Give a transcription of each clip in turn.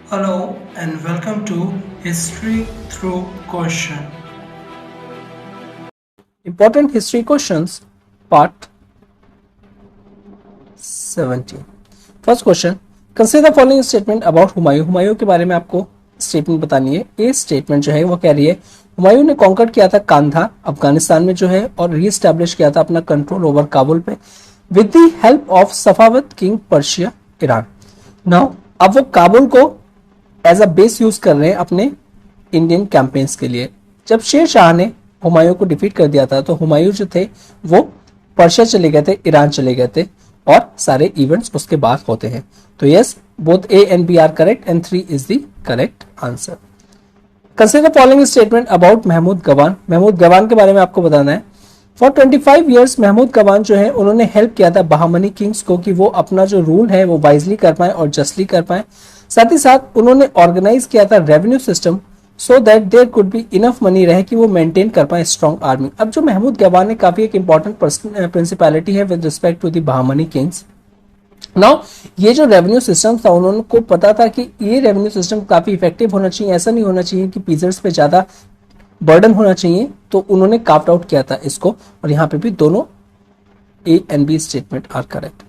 Hello and welcome to History Through Question. Important history questions, part 17. First question, consider the following statement about Humayun. Humayun के बारे में आपको statement बतानी है. ये स्टेटमेंट जो है वो कह रही है हुमायूं ने कॉन्कर किया था कांधार अफगानिस्तान में जो है और रीस्टैब्लिश किया था अपना कंट्रोल ओवर काबुल पे with the help of Safavid king Persia Iran. Now अब वो काबुल को एज अ बेस यूज कर रहे हैं अपने इंडियन कैंपेन्स के लिए. जब शेर शाह ने हुमायूं को डिफीट कर दिया था तो हुमायूं जो थे वो पर्शिया चले गए थे, ईरान चले गए थे और सारे इवेंट्स उसके बाद होते हैं. तो yes, both A and B are correct and 3 is the correct answer. Consider following statement about Mahmud Gawan. Mahmud Gawan के बारे में आपको बताना है. फॉर 25 ईयर्स महमूद गवान जो है उन्होंने हेल्प किया था बहामनी किंग्स को कि वो अपना जो रूल है वो वाइजली कर पाए और जस्टली कर पाए. साथ ही साथ उन्होंने ऑर्गेनाइज किया था revenue system so that there could be enough money रहे कि वो मेंटेन कर पाए स्ट्रॉन्ग आर्मी. अब जो महमूद गवान है काफी एक इंपॉर्टेंट प्रिंसिपैलिटी है with respect to the Bahmani kings. Now ये जो रेवेन्यू सिस्टम था उन्होंने को पता था कि ये रेवेन्यू सिस्टम काफी इफेक्टिव होना चाहिए, ऐसा नहीं होना चाहिए कि पीजर्स पे ज्यादा बर्डन होना चाहिए. तो उन्होंने काफ्ट आउट किया था इसको और यहाँ पे भी दोनों A and B statement are correct.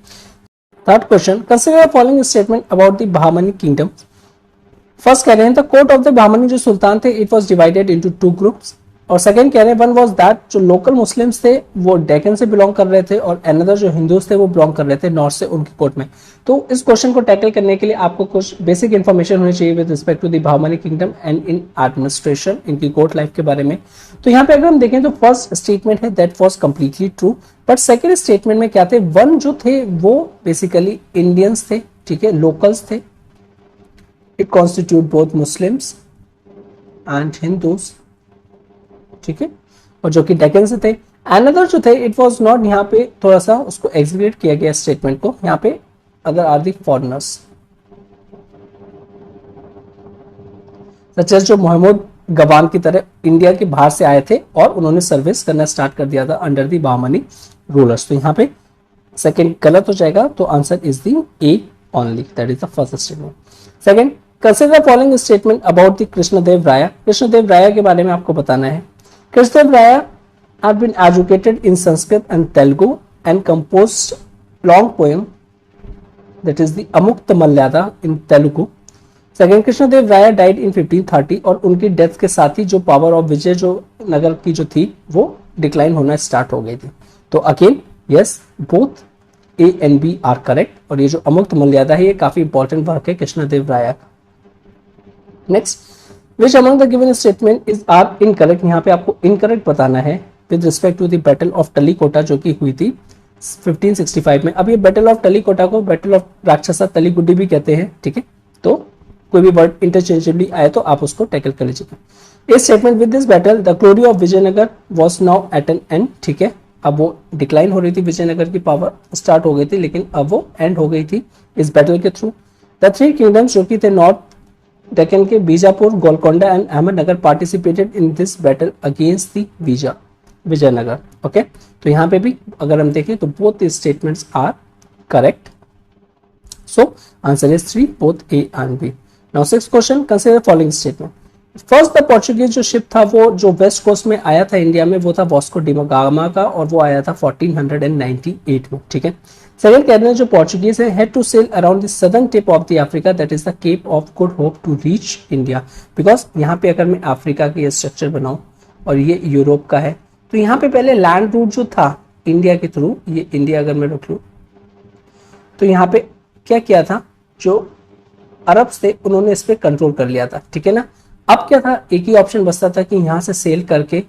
Third question, consider the following statement about the Bahmani kingdom. First कह रहे हैं the court of the Bahmani जो सुल्तान थे it was divided into 2 groups. और सेकंड कह रहे हैं वन वाज दैट जो लोकल मुस्लिम्स थे वो डेक्कन से बिलोंग कर रहे थे और अनदर जो हिंदूज थे वो बिलोंग कर रहे थे नॉर्थ से उनकी कोर्ट में. तो इस क्वेश्चन को टैकल करने के लिए आपको कुछ बेसिक इन्फॉर्मेशन होनी चाहिए with respect to the Bahmani kingdom and in administration, इनकी कोर्ट लाइफ के बारे में. तो यहाँ पे अगर हम देखें तो फर्स्ट स्टेटमेंट है that was completely true, but second statement में क्या थे, वन जो थे वो बेसिकली इंडियंस थे, ठीक है, लोकल्स थे. It constitute both Muslims and Hindus, ठीक है, और जो कि डेक्कन से थे. अनदर जो थे इट वाज नॉट, यहाँ पे थोड़ा सा उसको एग्जीक्यूट किया गया स्टेटमेंट को. यहाँ पे अदर आर दी फॉरेनर्स सच जो मोहम्मद गवान की तरह इंडिया के बाहर से आए थे और उन्होंने सर्विस करना स्टार्ट कर दिया था अंडर दी बहामनी रूलर्स. तो यहाँ पे सेकंड गलत हो जाएगा. तो answer is the A only, that is the first statement. Second, consider following statement about the Krishnadeva Raya. Krishnadeva Raya के बारे में आपको बताना है. कृष्णदेव राय have been educated in Sanskrit and Telugu and composed long poem that is the Amukta Malyada in Telugu. Second, Krishnadeva Rai died in 1530 और उनकी death के साथ ही जो पावर ऑफ विजय जो नगर की जो थी वो डिक्लाइन होना स्टार्ट हो गई थी. तो again yes, both A and B are correct. और ये जो अमुक्त मर्यादा है ये काफी इंपॉर्टेंट वर्क है Krishnadeva Raya. Next, which among the given statement is are incorrect. यहाँ पे आपको इनकरेक्ट बताना है with respect to the battle of Talikota जो कि हुई थी 1565 में. अब ये बैटल ऑफ टलीकोटा को बैटल ऑफ राक्षसा तलीगुड्डी भी कहते हैं, ठीक है. तो कोई भी वर्ड इंटरचेंजेबली आए तो आप उसको टैकल कर लीजिएगा. इस statement with this battle the glory of Vijayanagar was now at an end, ठीक है. अब वो डिक्लाइन हो रही थी, विजयनगर की पावर स्टार्ट हो गई थी लेकिन अब वो एंड हो गई थी इस बैटल के थ्रू. द 3 किंगडम्स जो कि थे नॉर्थ डेक्कन के Bijapur, Golconda and Ahmednagar participated in this battle against the Vijayanagar. Okay, तो यहाँ पे भी अगर हम देखें तो both statements are correct. So answer is 3, both A and B. Now sixth question, consider following statement. First the Portuguese जो शिप था वो जो वेस्ट कोस्ट में आया था इंडिया में वो था वास्को डी गामा का और वो आया था 1498 में, ठीक है. सेकंड कह रहे हैं जो पोर्चुगीज है had to sail around the southern tip of the Africa that is the Cape of Good Hope to reach India. Because यहाँ पे अगर मैं अफ्रीका की स्ट्रक्चर बनाऊं और ये यूरोप का है तो यहाँ पे पहले लैंड रूट जो था इंडिया के थ्रू, ये इंडिया अगर मैं रख लूं तो यहाँ पे क्या किया था, जो अरब्स थे उन्होंने इस पे कंट्रोल कर लिया था, ठीक है ना. अब क्या था, एक ही ऑप्शन बचता था कि यहाँ से सेल करके,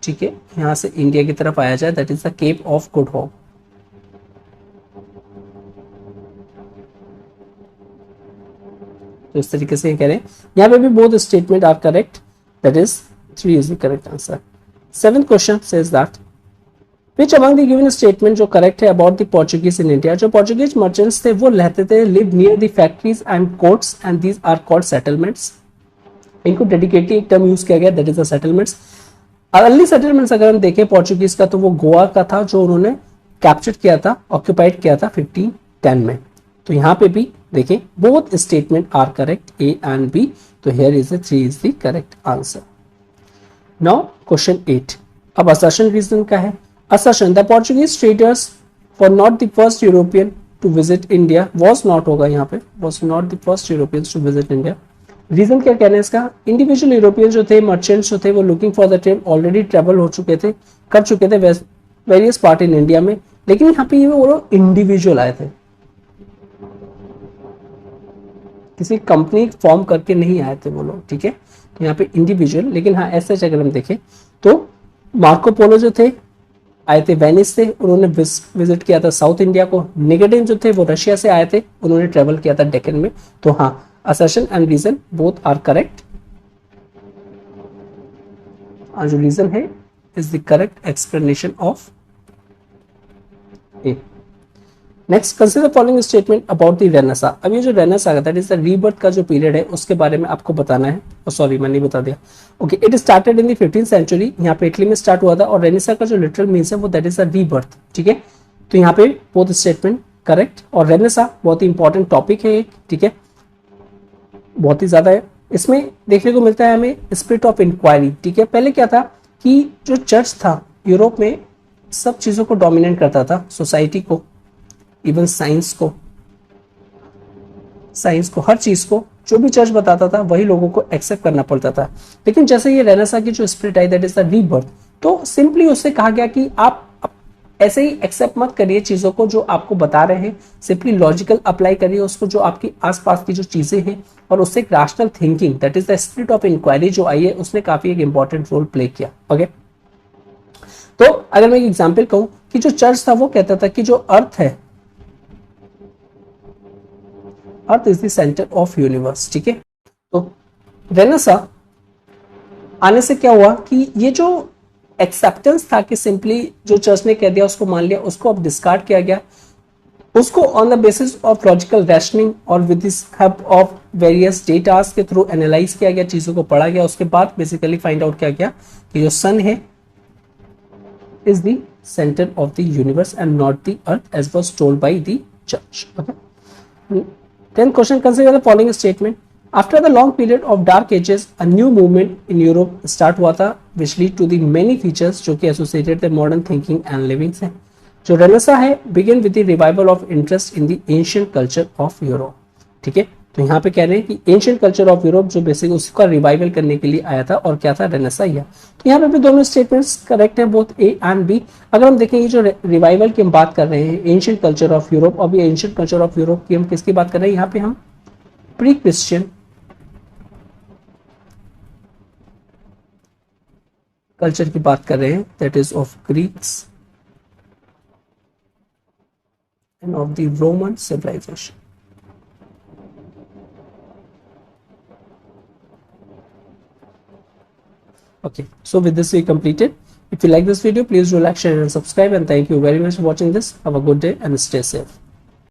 ठीक है, यहाँ से इंडिया की तरफ आया जाए, that is the Cape of Good Hope. तो इस तरीके से कह रहे हैं. यहाँ पे भी both statement are correct, that is 3 is the correct answer. Seventh question says that which among the given statement जो करेक्ट है about the Portuguese in India. जो पोर्चुगीज मर्चेंट्स थे वो रहते थे live near the factories and courts and these are called settlements. इनको dedicatedly एक term use किया गया that is the settlements. Early settlements अगर हम देखें पोर्चुगीज का तो वो गोवा का था जो उन्होंने कैप्चर किया था, ऑक्यूपाइड किया था 1510 में. तो यहाँ पे भी देखिए both statement are correct, A and B, तो here is the 3 is the correct answer. Now question 8, अब असर्शन रीजन का है। Assertion the Portuguese traders for not the first European to visit India, was not होगा यहाँ पे, was not the first Europeans to visit India. Reason क्या कहना है इसका, इंडिविजुअल यूरोपियन जो थे, मर्चेंट्स जो थे, वो looking for the trade already travel हो चुके थे, कर चुके थे वेरियस पार्ट इन इंडिया में, लेकिन यहाँ पे ये वो लोग इंडिविजुअल आए थे, किसी कंपनी फॉर्म करके नहीं आए थे वो लोग, ठीक है, तो यहाँ पे इंडिविजुअल। लेकिन हाँ ऐसे अगर हम देखें तो मार्को पोलो जो थे आए थे वेनिस से, उन्होंने विजिट किया था साउथ इंडिया को। निगेटिव जो थे वो रशिया से आए थे, उन्होंने ट्रेवल किया था डेक्कन में। तो हाँ assertion and reason both are correct, और जो रीजन है is the correct explanation of A. Next consider following statement about the renaissance. अब ये जो renaissance that is the rebirth का जो पीरियड है उसके बारे में आपको बताना है। सॉरी मैंने नहीं बता दिया। Okay, it started in the 15th century, यहाँ पे इटली में स्टार्ट हुआ था, और रेनेसा का जो लिटरल मीन्स है वो दैट इज द रीबर्थ, ठीक है। तो यहाँ पे बोथ स्टेटमेंट करेक्ट, और रेनेसा बहुत ही इंपॉर्टेंट टॉपिक है एक, ठीक है, बहुत ही ज्यादा है। इसमें देखने को मिलता है हमें स्पिरिट ऑफ इंक्वायरी, ठीक है। पहले क्या था कि जो चर्च था यूरोप में सब चीजों को डोमिनेट करता था, सोसाइटी को, इवन साइंस को, हर चीज को जो भी चर्च बताता था वही लोगों को एक्सेप्ट करना पड़ता था। लेकिन जैसे ये रेनेसा की जो spirit I that is the rebirth, तो सिंपली उससे कहा गया कि आप ऐसे ही एक्सेप्ट मत करिए चीजों को जो आपको बता रहे हैं, सिंपली लॉजिकल अप्लाई करिए उसको, जो आपकी आसपास की जो चीजें हैं, और उससे एक rational thinking that is the spirit of inquiry जो आई है उसने काफी एक इंपॉर्टेंट रोल प्ले किया। ओके, तो अगर मैं एक एग्जाम्पल कहूं कि जो चर्च था वो कहता था कि जो अर्थ है, earth is the centre of universe, ठीक है। तो रेनेसा आने से क्या हुआ कि ये जो एक्सेप्टेंस था कि सिंपली जो चर्च ने कह दिया उसको मान लिया, उसको अब डिस्कार्ड किया गया, उसको on the basis of logical reasoning और with this help of various datas के थ्रू एनालाइज किया गया, चीजों को पढ़ा गया। उसके बाद बेसिकली फाइंड आउट किया गया कि जो सन है is the centre of the universe and not the earth as was told by the church. Okay, 10th question, consider the following statement. After the long period of dark ages, a new movement in Europe start हुआ था, which lead to the many features जो कि associated the modern thinking and living से। जो Renaissance है begin with the revival of interest in the ancient culture of Europe, ठीक है। तो यहाँ पे कह रहे हैं कि एंशिएंट कल्चर ऑफ यूरोप जो बेसिक उसका रिवाइवल करने के लिए आया था, और क्या था, रेनेसा ही है। तो यहाँ पे भी दोनों स्टेटमेंट्स करेक्ट है, बोथ ए एंड बी। अगर हम देखें ये जो रिवाइवल की हम बात कर रहे हैं एंशिएंट कल्चर ऑफ यूरोप, अभी एंशिएंट कल्चर ऑफ यूरोप की हम किसकी बात कर रहे हैं, यहाँ पे हम प्री क्रिश्चियन कल्चर की बात कर रहे हैं, that is of Greeks and of the Roman civilisation. Okay, so with this we completed. If you like this video, please do like, share and subscribe, and thank you very much for watching this. Have a good day and stay safe.